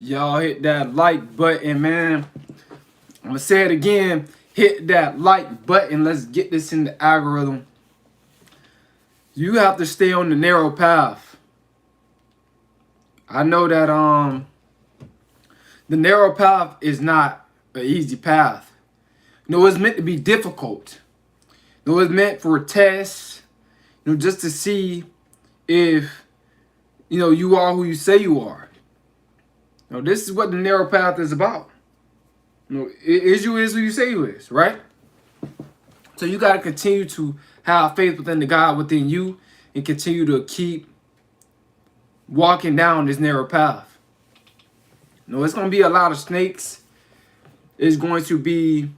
Y'all hit that like button, man. I'm gonna say it again. Hit that like button. Let's get this in the algorithm. You have to stay on the narrow path. I know that the narrow path is not an easy path. No, it's meant to be difficult. No, it's meant for tests. Just to see if you are who you say you are. This is what the narrow path is about. Is who you say you is, right? So you got to continue to have faith within the God within you and continue to keep walking down this narrow path. It's going to be a lot of snakes. It's going to be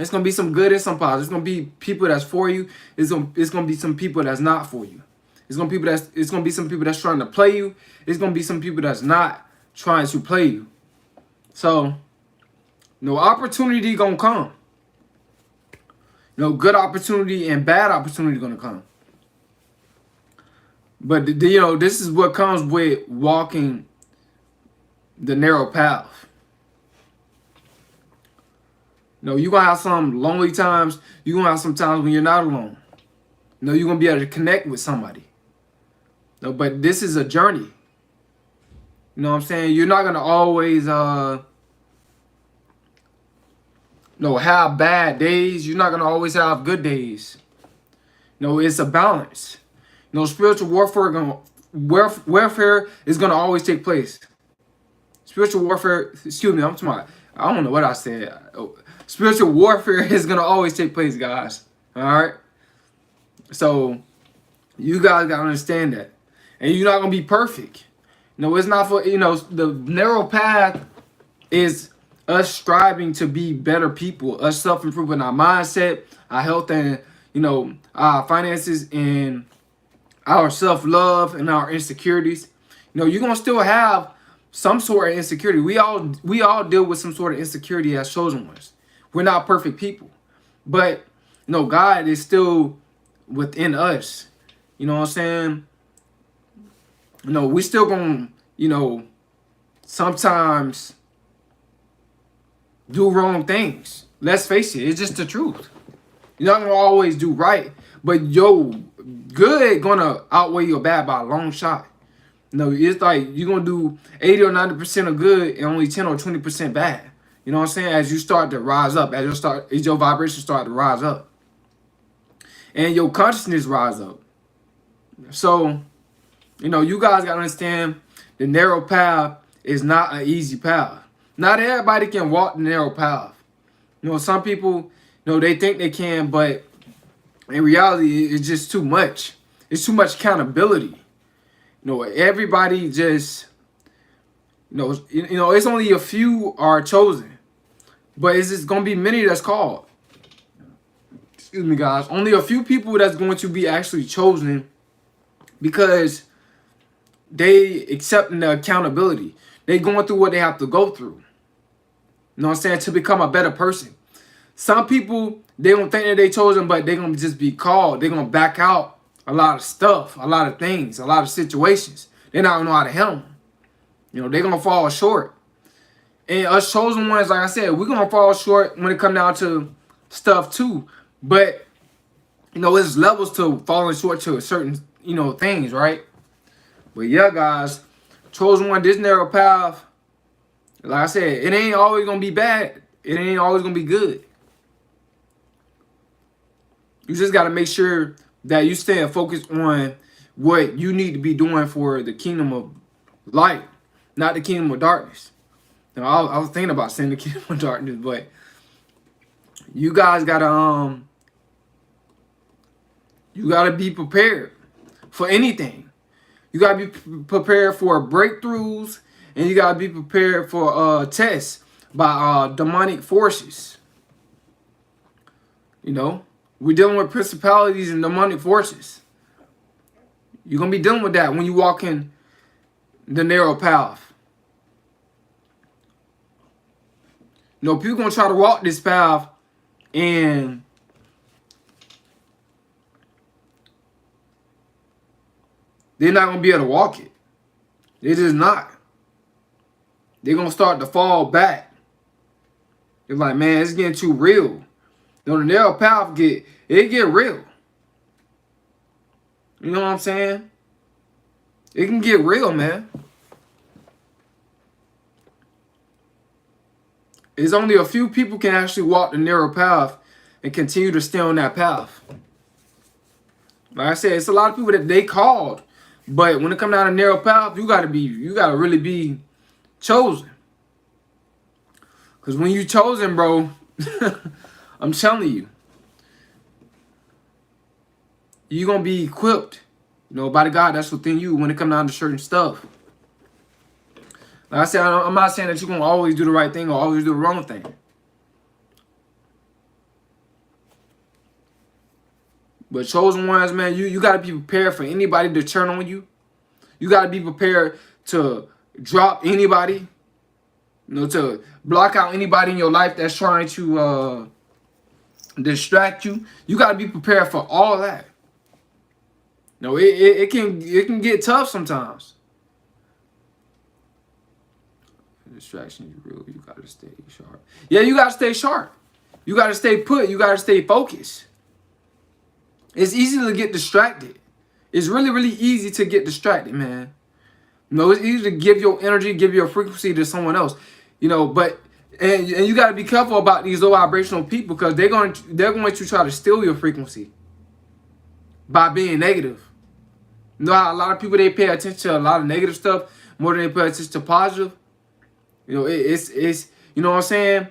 some good and some positive. It's going to be people that's for you. It's going to be some people that's not for you. It's going to be some people that's trying to play you. It's going to be some people that's not trying to play you. So, opportunity going to come. Good opportunity and bad opportunity going to come. But this is what comes with walking the narrow path. You're going to have some lonely times. You're going to have some times when you're not alone. You're going to be able to connect with somebody. But this is a journey. You know what I'm saying? You're not going to always have bad days. You're not going to always have good days. It's a balance. Spiritual warfare is going to always take place. Spiritual warfare, excuse me, I don't know what I said. Spiritual warfare is going to always take place, guys. All right? So, you guys got to understand that. And you're not going to be perfect. It's not for, the narrow path is us striving to be better people, us self-improving our mindset, our health, and, our finances, and our self-love and our insecurities. You're going to still have some sort of insecurity. We all deal with some sort of insecurity as chosen ones. We're not perfect people. But, God is still within us. You know what I'm saying? We still going to, sometimes do wrong things. Let's face it. It's just the truth. You're not going to always do right. But, good going to outweigh your bad by a long shot. It's like you're going to do 80 or 90% of good and only 10 or 20% bad. You know what I'm saying? As you start to rise up, as your vibrations start to rise up. And your consciousness rise up. So, you guys got to understand the narrow path is not an easy path. Not everybody can walk the narrow path. Some people, they think they can, but in reality, it's just too much. It's too much accountability. Everybody just, it's only a few are chosen, but it's just going to be many that's called. Excuse me, guys. Only a few people that's going to be actually chosen because they accepting the accountability. They going through what they have to go through. You know what I'm saying? To become a better person. Some people, they don't think that they chosen, but they're going to just be called. They're going to back out a lot of stuff, a lot of things, a lot of situations. They not know how to handle them. They're going to fall short. And us chosen ones, like I said, we're going to fall short when it come down to stuff too. But, there's levels to falling short to certain, things, right? But yeah, guys, chosen one, this narrow path, like I said, it ain't always going to be bad. It ain't always going to be good. You just got to make sure that you stay focused on what you need to be doing for the kingdom of light, not the kingdom of darkness. I was thinking about saying the kingdom of darkness, but you guys gotta be prepared for anything. You gotta be prepared for breakthroughs, and you gotta be prepared for tests by demonic forces. We're dealing with principalities and demonic forces. You're going to be dealing with that when you walk in the narrow path. People going to try to walk this path and they're not going to be able to walk it. They're just not. they're going to start to fall back. It's like, man, it's getting too real. The narrow path get real. You know what I'm saying? It can get real, man. It's only a few people can actually walk the narrow path and continue to stay on that path. Like I said, it's a lot of people that they called, but when it comes down to narrow path, you gotta really be chosen. Cause when you chosen, bro, I'm telling you, you're gonna be equipped, by the God that's within you when it comes down to certain stuff. Like I said, I'm not saying that you're gonna always do the right thing or always do the wrong thing. But chosen ones, man, you gotta be prepared for anybody to turn on you. You gotta be prepared to drop anybody. To block out anybody in your life that's trying to distract you. You gotta be prepared for all that. It can get tough sometimes. Distraction is real. You gotta stay sharp. Yeah, you gotta stay sharp. You gotta stay put. You gotta stay focused. It's easy to get distracted. It's really, really easy to get distracted, man. It's easy to give your energy, give your frequency to someone else. But you got to be careful about these low vibrational people because they're going to try to steal your frequency by being negative. How a lot of people, they pay attention to a lot of negative stuff more than they pay attention to positive. It's you know what I'm saying?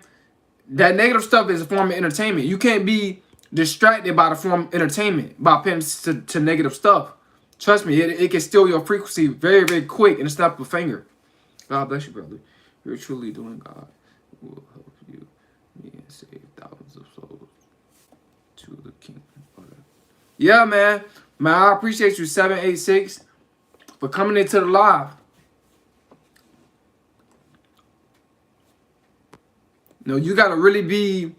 That negative stuff is a form of entertainment. You can't be distracted by the form of entertainment by paying attention to negative stuff. Trust me, it can steal your frequency very, very quick in a snap of a finger. God bless you, brother. You're truly doing God will help you and save thousands of souls to the kingdom. Yeah, man. Man, I appreciate you, 786, for coming into the live. You got to really be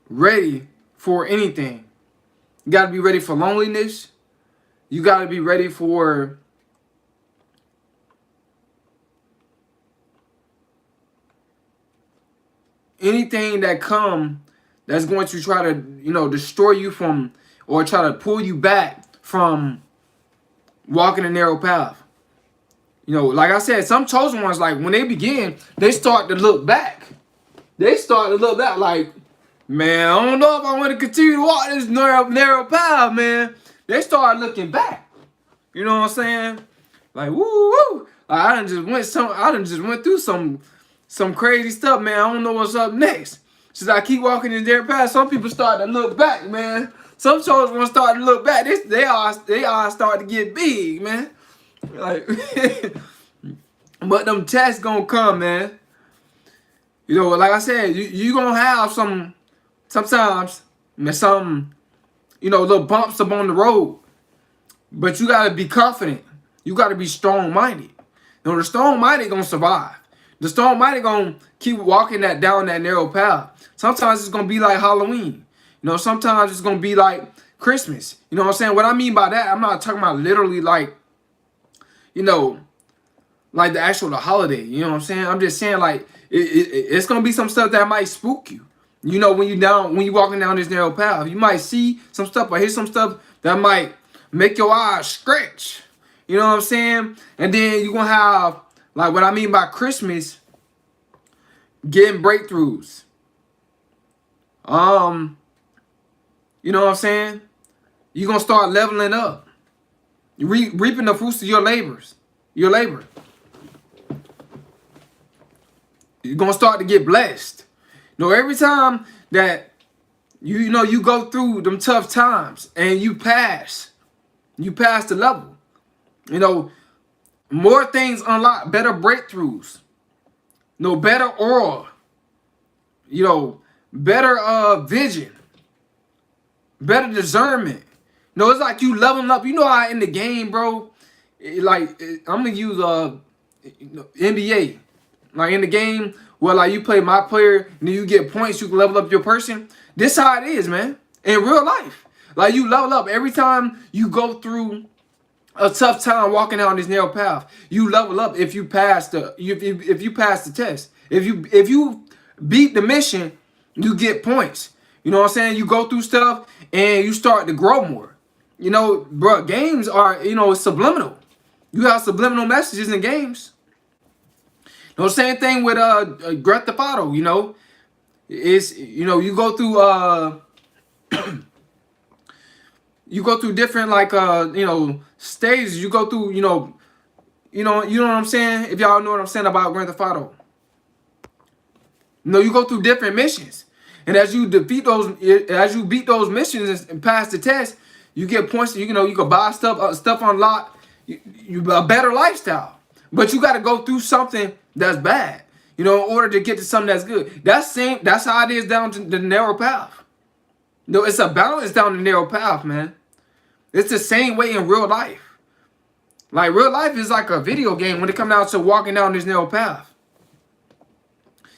ready for anything. You got to be ready for loneliness. You got to be ready for anything that that's going to try to, destroy you from or try to pull you back from walking a narrow path. Like I said, some chosen ones, like when they begin, they start to look back. They start to look back like, man, I don't know if I want to continue to walk this narrow path, man. They start looking back. You know what I'm saying? Like, woo. Like, I done just went through some crazy stuff, man. I don't know what's up next. Since I keep walking in their path, some people start to look back, man. Some chosen ones start to look back. They all start to get big, man. Like, but them tests gonna come, man. Like I said, you gonna have sometimes some, little bumps up on the road. But you gotta be confident. You gotta be strong-minded. The strong-minded gonna survive. The strong-minded gonna keep walking down that narrow path. Sometimes it's gonna be like Halloween. Sometimes it's gonna be like Christmas. You know what I'm saying? What I mean by that, I'm not talking about literally like, like the holiday. You know what I'm saying? I'm just saying like it's gonna be some stuff that might spook you. When you walking down this narrow path, you might see some stuff or hear some stuff that might make your eyes stretch. You know what I'm saying? And then you're gonna have, like what I mean by Christmas, getting breakthroughs. You know what I'm saying? You're gonna start leveling up. You're reaping the fruits of your labors. Your labor. You're gonna start to get blessed. Every time that you go through them tough times and you pass the level. More things unlock, better breakthroughs. Better aura. Better vision. Better discernment. It's like you leveling up. How in the game, bro, I'm gonna use NBA. Like in the game where like you play my player and then you get points, you can level up your person. This how it is, man. In real life. Like you level up every time you go through a tough time walking down this narrow path. You level up if you pass if you pass the test. If you beat the mission, you get points. You know what I'm saying? You go through stuff and you start to grow more. You know, bro, games are, it's subliminal. You have subliminal messages in games. You know, same thing with Grand Theft Auto, It's, you go through you go through different stages. You go through, you know what I'm saying? If y'all know what I'm saying about Grand Theft Auto. You go through different missions. And as you beat those missions and pass the test, you get points. You can buy stuff unlocked, you a better lifestyle. But you got to go through something that's bad, in order to get to something that's good. That's how it is down to the narrow path. No, it's a balance down the narrow path, man. It's the same way in real life. Like, real life is like a video game when it comes down to walking down this narrow path.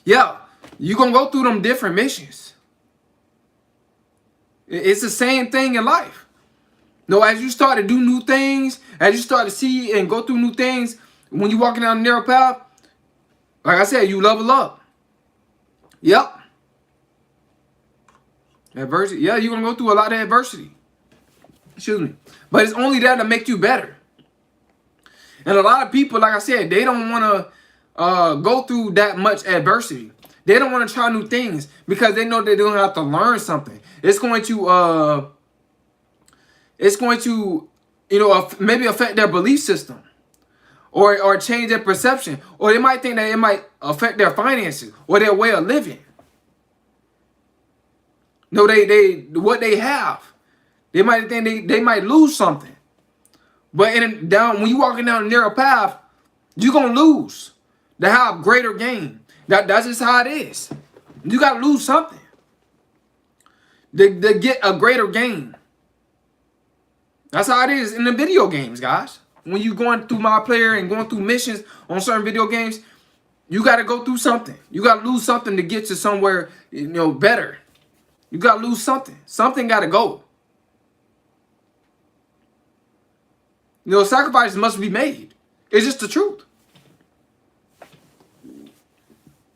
Yeah, you're going to go through them different missions. It's the same thing in life. As you start to do new things, as you start to see and go through new things, when you're walking down the narrow path, like I said, you level up. Yep. Adversity. Yeah, you're going to go through a lot of adversity. Excuse me. But it's only there to make you better. And a lot of people, like I said, they don't want to go through that much adversity. They don't want to try new things because they know they're going to have to learn something. It's going to maybe affect their belief system or change their perception. Or they might think that it might affect their finances or their way of living. No, what they have. They might think they might lose something. But when you walking down a narrow path, you're gonna lose to have greater gain. That's just how it is. You gotta lose something to get a greater gain. That's how it is in the video games, guys. When you going through my player and going through missions on certain video games, you gotta go through something. You gotta lose something to get to somewhere better. You gotta lose something. Something gotta go. Sacrifices must be made. It's just the truth.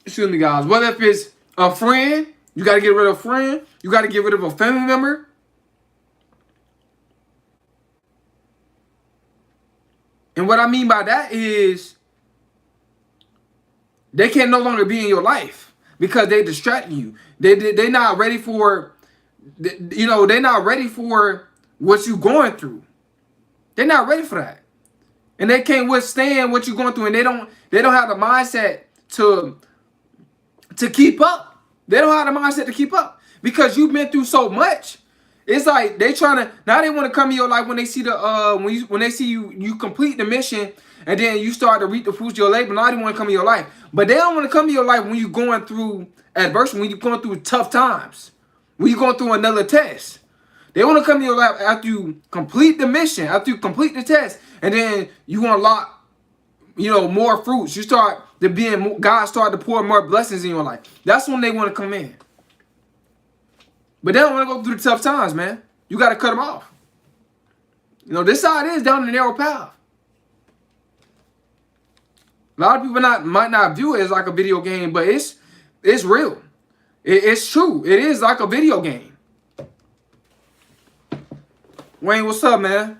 Excuse me, guys. Whether if it's a friend, you got to get rid of a friend. You got to get rid of a family member. And what I mean by that is they can no longer be in your life because they distract you. They're not ready for, they're not ready for what you're going through. They're not ready for that. And they can't withstand what you're going through. And they don't have the mindset to keep up. They don't have the mindset to keep up. Because you've been through so much. It's like they want to come in your life when they see when they see you complete the mission and then you start to reap the fruits of your labor. Now they want to come in your life. But they don't want to come in your life when you're going through adversity, when you're going through tough times, when you're going through another test. They want to come to your life after you complete the mission, after you complete the test, and then you unlock, more fruits. You start to God start to pour more blessings in your life. That's when they want to come in. But they don't want to go through the tough times, man. You got to cut them off. This how it is down the narrow path. A lot of people might not view it as like a video game, but it's real. It's true. It is like a video game. Wayne, what's up, man?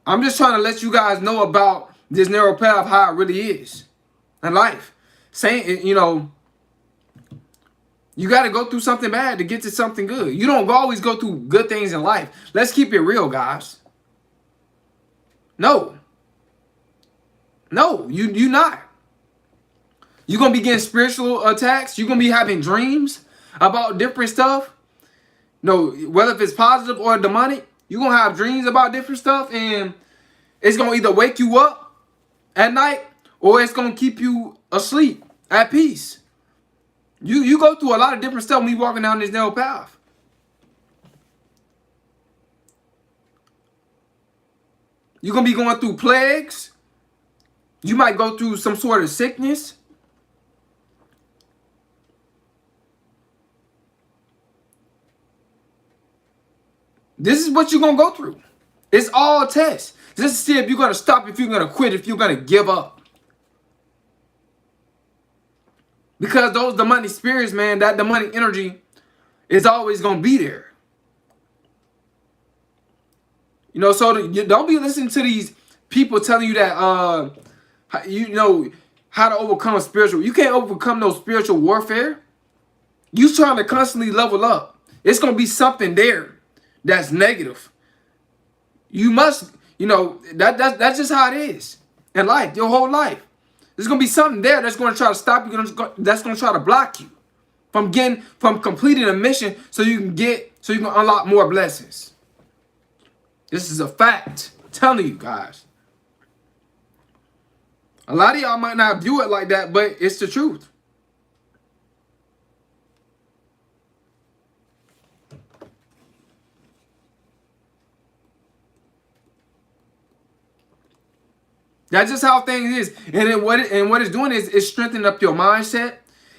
I'm just trying to let you guys know about this narrow path, how it really is in life. Saying, you got to go through something bad to get to something good. You don't always go through good things in life. Let's keep it real, guys. No, you not. You're going to be getting spiritual attacks. You're going to be having dreams about different stuff. Whether if it's positive or demonic, you're going to have dreams about different stuff, and it's going to either wake you up at night or it's going to keep you asleep at peace. You go through a lot of different stuff when you're walking down this narrow path. You're going to be going through plagues. You might go through some sort of sickness. This is what you're going to go through. It's all tests. Just to see if you're gonna stop, if you're gonna quit, if you're gonna give up. Because those demonic spirits, man, that demonic energy is always gonna be there. You know, so don't be listening to these people telling you that you know how to overcome spiritual. You can't overcome no spiritual warfare. You trying to constantly level up. It's gonna be something there that's negative. You must, you know, that's just how it is in life, your whole life. There's gonna be something there that's gonna try to stop you, that's gonna try to block you from completing a mission so you can unlock more blessings. This is a fact. I'm telling you guys. A lot of y'all might not view it like that, but it's the truth. That's just how things is. And then what it's doing is it's strengthening up your mindset.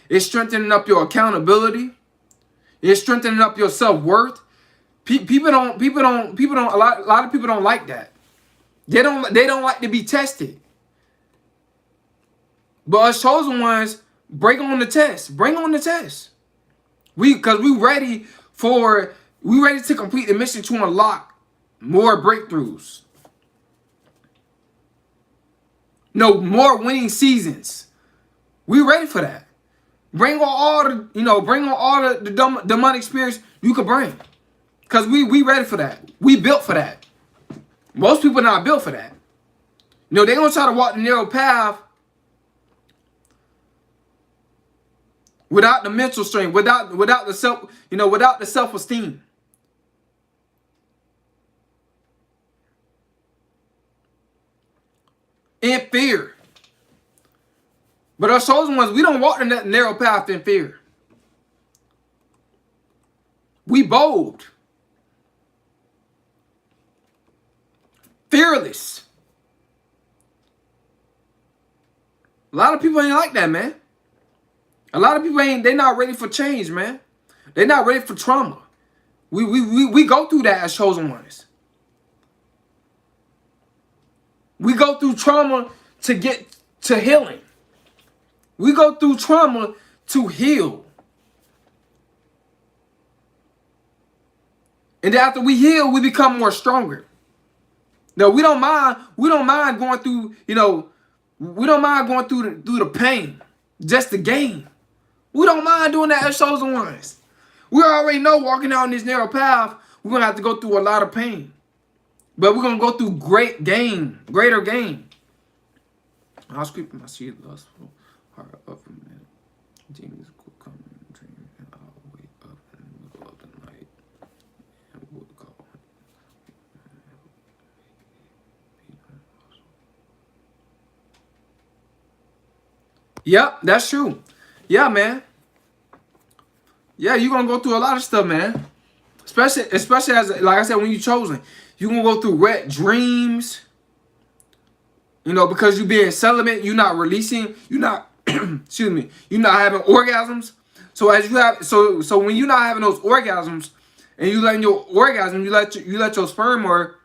It's strengthening up your accountability. It's strengthening up your self-worth. People don't, a lot of people don't like that. They don't like to be tested. But us chosen ones, bring on the test. Bring on the test. Because we ready to complete the mission to unlock more breakthroughs. No more winning seasons. We ready for that. Bring on all the demonic spirits you can bring. Because we ready for that. We built for that. Most people not built for that. You know, they gonna try to walk the narrow path without the mental strength, without the self-esteem. In fear. But us chosen ones, we don't walk in that narrow path in fear. We bold. Fearless. A lot of people ain't like that, man. A lot of people they're not ready for change, man. They're not ready for trauma. We go through that as chosen ones. We go through trauma to get to healing. We go through trauma to heal. And then after we heal, we become more stronger. No, we don't mind going through, we don't mind going through the pain just to gain. We don't mind doing that as chosen ones. We already know walking down this narrow path, we're going to have to go through a lot of pain. But we're going to go through greater gain. I was creeping my seed lustful, heart up a minute. Demons will come and dream, and I'll wake up in the middle of the night and would call. Yep, that's true. Yeah, man. Yeah, you're going to go through a lot of stuff, man. Especially as, like I said, when you're chosen. You're going to go through wet dreams. Because you're being celibate, you're not releasing, you're not, excuse me, you're not having orgasms. So when you're not having those orgasms, and you letting your orgasm, you let your sperm, or,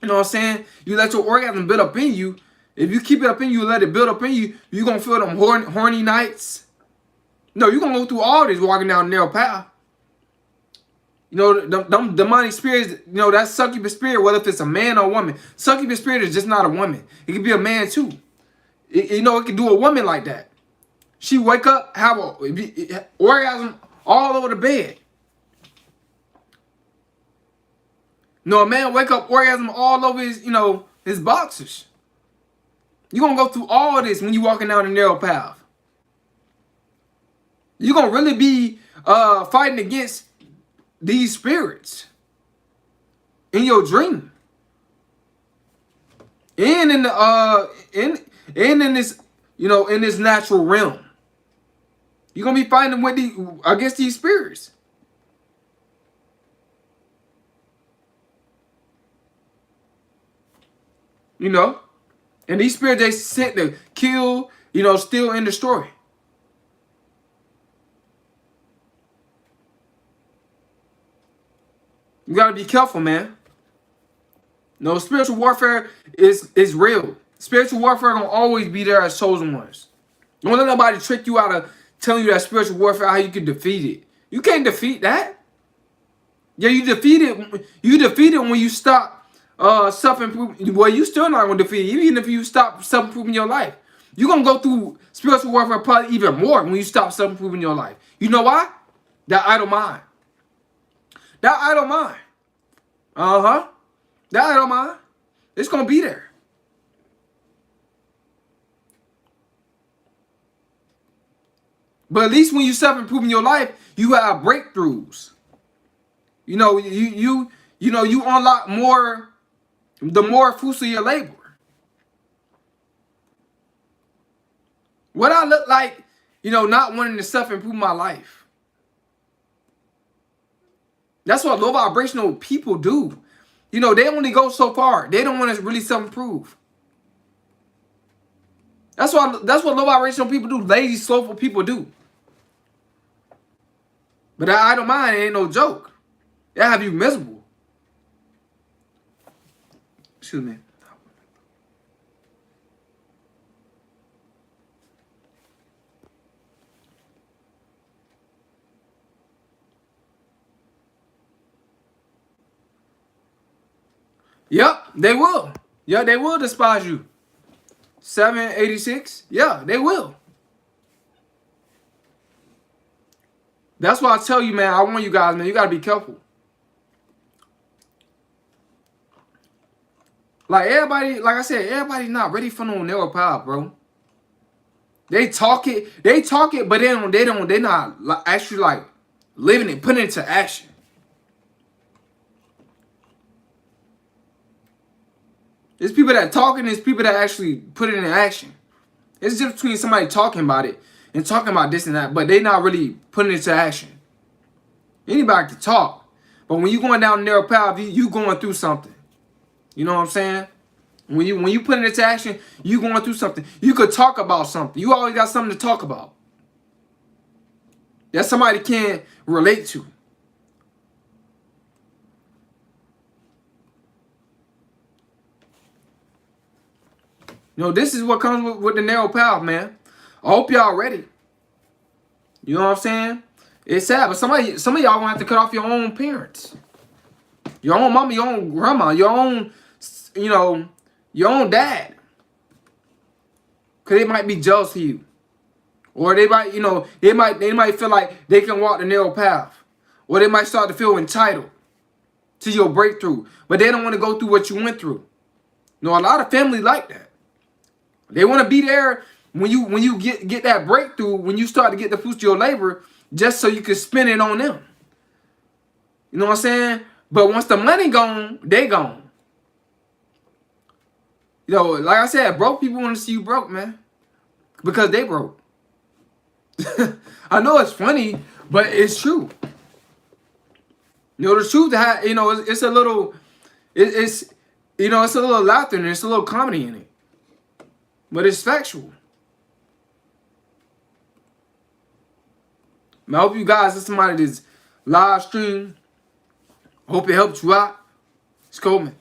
you know what I'm saying, you let your orgasm build up in you. If you keep it up in you, let it build up in you, you're going to feel them horny nights. No, you're going to go through all this walking down the narrow path. Them demonic spirits, that succubus spirit, whether if it's a man or a woman. Succubus spirit is just not a woman. It could be a man too. It can do a woman like that. She wake up, have a orgasm all over the bed. A man wake up, orgasm all over his boxers. You're going to go through all this when you're walking down the narrow path. You're going to really be fighting against these spirits in your dream, and in the in this in this natural realm. You're gonna be fighting against these spirits. And these spirits, they sent to kill, steal and destroy. You gotta be careful, man. No, spiritual warfare is real. Spiritual warfare gonna always be there as chosen ones. Don't let nobody trick you out of telling you that spiritual warfare how you can defeat it. You can't defeat that. Yeah, you defeat it. You defeat it when you stop self-improving. Well, you still not gonna defeat it, even if you stop self-improving your life. You're gonna go through spiritual warfare probably even more when you stop self-improving your life. You know why? That idle mind. That idle mind. Uh-huh. That idle mind. It's gonna be there. But at least when you self-improving your life, you have breakthroughs. You know, you unlock more, the more fruits of your labor. What I look like, not wanting to self-improve my life. That's what low vibrational people do. They only go so far. They don't want to really self-improve. That's what low vibrational people do. Lazy, slowful people do. But that idle mind ain't no joke. That'll have you miserable. Excuse me. Yep, they will. Yeah, they will despise you. 786. Yeah, they will. That's why I tell you, man. I warn you guys, man. You gotta be careful. Like everybody, like I said, everybody's not ready for no narrow path, bro. They talk it, but they're not actually like living it, putting it into action. There's people that talk and there's people that actually put it in action. It's just between somebody talking about it and talking about this and that, but they not really putting it into action. Anybody can talk, but when you going down the narrow path, you going through something. You know what I'm saying? When you put it into action, you going through something. You could talk about something. You always got something to talk about that somebody can relate to. This is what comes with the narrow path, man. I hope y'all ready. You know what I'm saying? It's sad, but some of y'all gonna have to cut off your own parents, your own mama, your own grandma, your own, your own dad, cause they might be jealous of you, or they might, they might feel like they can walk the narrow path, or they might start to feel entitled to your breakthrough, but they don't want to go through what you went through. A lot of family like that. They want to be there when you get that breakthrough, when you start to get the fruits of your labor, just so you can spend it on them. You know what I'm saying? But once the money gone, they gone. Like I said, broke people want to see you broke, man, because they broke. I know it's funny, but it's true. The truth that it's a little, it's a little laughter and it's a little comedy in it. But it's factual. I hope you guys listen to this live stream. Hope it helped you out. It's Coleman.